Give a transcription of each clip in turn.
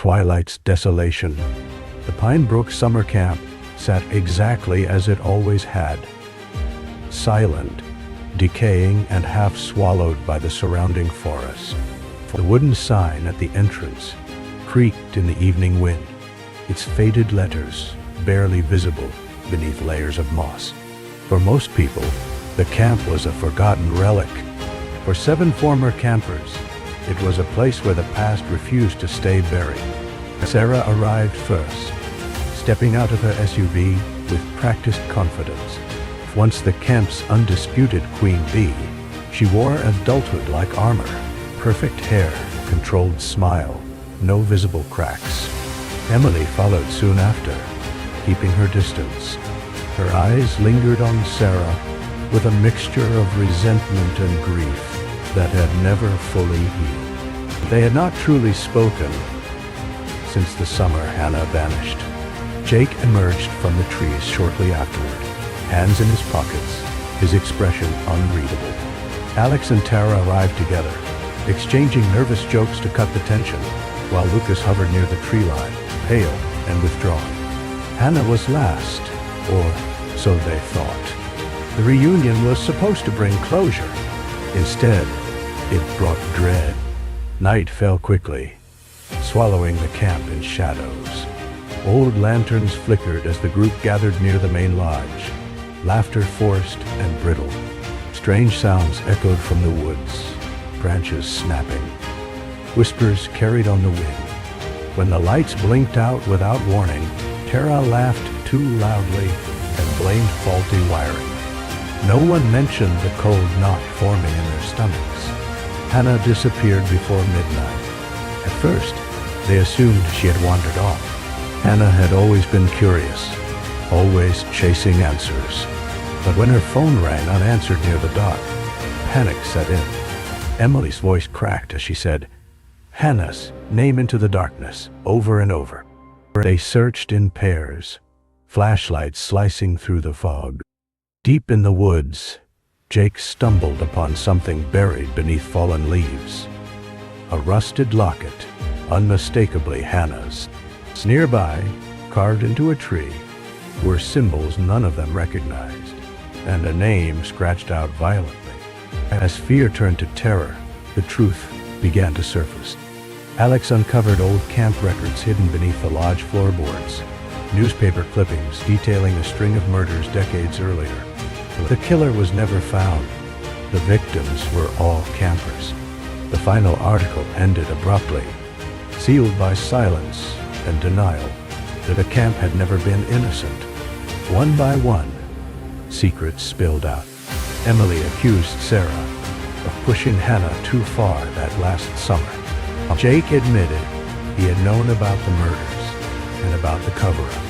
Twilight's Desolation. The Pine Brook summer camp sat exactly as it always had. Silent, decaying and half swallowed by the surrounding forest. The wooden sign at the entrance creaked in the evening wind, its faded letters barely visible beneath layers of moss. For most people, the camp was a forgotten relic. For 7 former campers, it was a place where the past refused to stay buried. Sarah arrived first, stepping out of her SUV with practiced confidence. Once the camp's undisputed queen bee, she wore adulthood like armor, perfect hair, controlled smile, no visible cracks. Emily followed soon after, keeping her distance. Her eyes lingered on Sarah with a mixture of resentment and grief that had never fully healed. They had not truly spoken since the summer Hannah vanished. Jake emerged from the trees shortly afterward, hands in his pockets, his expression unreadable. Alex and Tara arrived together, exchanging nervous jokes to cut the tension, while Lucas hovered near the tree line, pale and withdrawn. Hannah was last, or so they thought. The reunion was supposed to bring closure. Instead, it brought dread. Night fell quickly, swallowing the camp in shadows. Old lanterns flickered as the group gathered near the main lodge, laughter forced and brittle. Strange sounds echoed from the woods, branches snapping. Whispers carried on the wind. When the lights blinked out without warning, Tara laughed too loudly and blamed faulty wiring. No one mentioned the cold knot forming in their stomachs. Hannah disappeared before midnight. At first, they assumed she had wandered off. Hannah had always been curious, always chasing answers. But when her phone rang unanswered near the dock, panic set in. Emily's voice cracked as she said, "Hannah's name into the darkness," over and over. They searched in pairs, flashlights slicing through the fog. Deep in the woods, Jake stumbled upon something buried beneath fallen leaves. A rusted locket, unmistakably Hannah's. Nearby, carved into a tree, were symbols none of them recognized, and a name scratched out violently. As fear turned to terror, the truth began to surface. Alex uncovered old camp records hidden beneath the lodge floorboards, newspaper clippings detailing a string of murders decades earlier. The killer was never found. The victims were all campers. The final article ended abruptly, sealed by silence and denial that the camp had never been innocent. One by one, secrets spilled out. Emily accused Sarah of pushing Hannah too far that last summer. Jake admitted he had known about the murders and about the cover-up.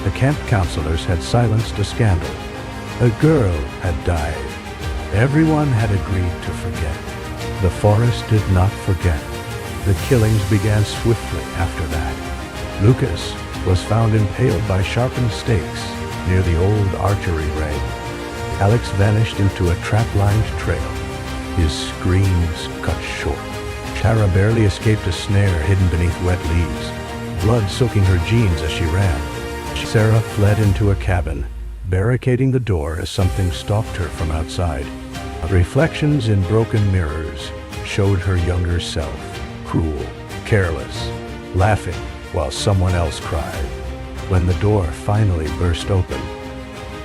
The camp counselors had silenced a scandal. A girl had died. Everyone had agreed to forget. The forest did not forget. The killings began swiftly after that. Lucas was found impaled by sharpened stakes near the old archery ring. Alex vanished into a trap-lined trail, his screams cut short. Tara barely escaped a snare hidden beneath wet leaves, blood soaking her jeans as she ran. Sarah fled into a cabin, barricading the door as something stalked her from outside. Reflections in broken mirrors showed her younger self, cruel, careless, laughing while someone else cried. When the door finally burst open,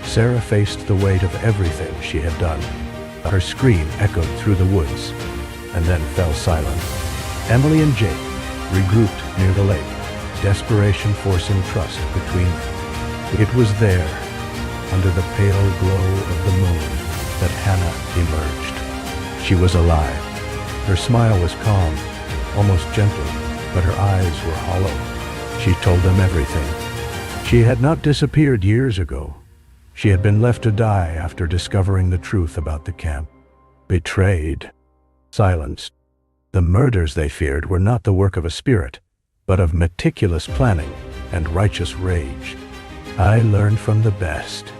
Sarah faced the weight of everything she had done. Her scream echoed through the woods, and then fell silent. Emily and Jake regrouped near the lake, desperation forcing trust between them. It was there, under the pale glow of the moon, that Hannah emerged. She was alive. Her smile was calm, almost gentle, but her eyes were hollow. She told them everything. She had not disappeared years ago. She had been left to die after discovering the truth about the camp. Betrayed. Silenced. The murders they feared were not the work of a spirit, but of meticulous planning and righteous rage. "I learned from the best,"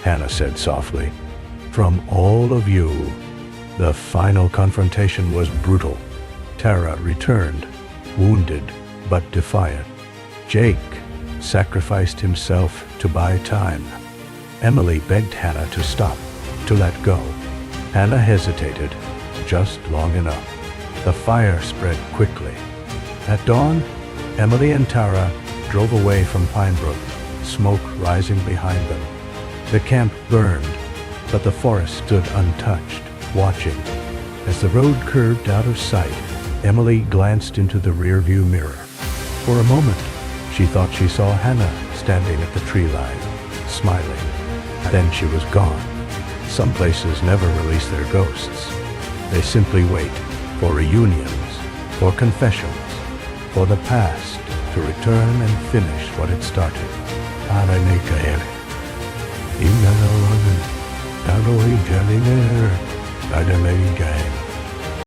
Hannah said softly. "From all of you." The final confrontation was brutal. Tara returned, wounded, but defiant. Jake sacrificed himself to buy time. Emily begged Hannah to stop, to let go. Hannah hesitated, just long enough. The fire spread quickly. At dawn, Emily and Tara drove away from Pinebrook, smoke rising behind them. The camp burned, but the forest stood untouched, watching. As the road curved out of sight, Emily glanced into the rearview mirror. For a moment, she thought she saw Hannah standing at the tree line, smiling. Then she was gone. Some places never release their ghosts. They simply wait for reunions, for confessions, for the past to return and finish what it started. Para